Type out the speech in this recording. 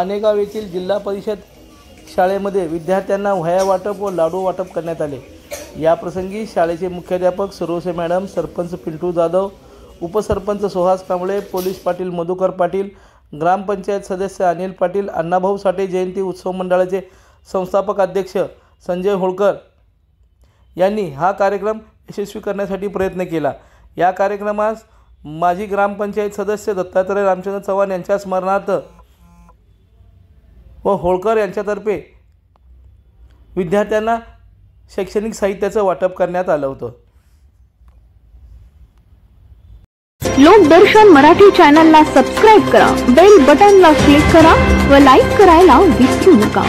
मानेगाव येथील जिल्हा परिषद शाळेमध्ये विद्यार्थ्यांना वह्या वाटप व लाडू वाटप करण्यात आले। याप्रसंगी शाळेचे मुख्याध्यापक सरोसे मॅडम, सरपंच पिंटू जाधव, उपसरपंच सुहास कांबळे, पोलीस पाटील मधुकर पाटील, ग्रामपंचायत सदस्य अनिल पाटील, अण्णाभाऊ साठे जयंती उत्सव मंडळाचे संस्थापक अध्यक्ष संजय होळकर यांनी हा कार्यक्रम यशस्वी करण्यासाठी प्रयत्न केला। या कार्यक्रमास माजी ग्रामपंचायत सदस्य दत्तात्रय रामचंद्र चव्हाण यांच्या स्मरणार्थ व होळकर यांच्यातर्फे विद्यार्थ्यांना शैक्षणिक साहित्याचं वाटप करण्यात आलं होतं। लोकदर्शन मराठी चॅनलला सबस्क्राइब करा, बेल बटनला क्लिक करा व लाईक करायला विसरू नका।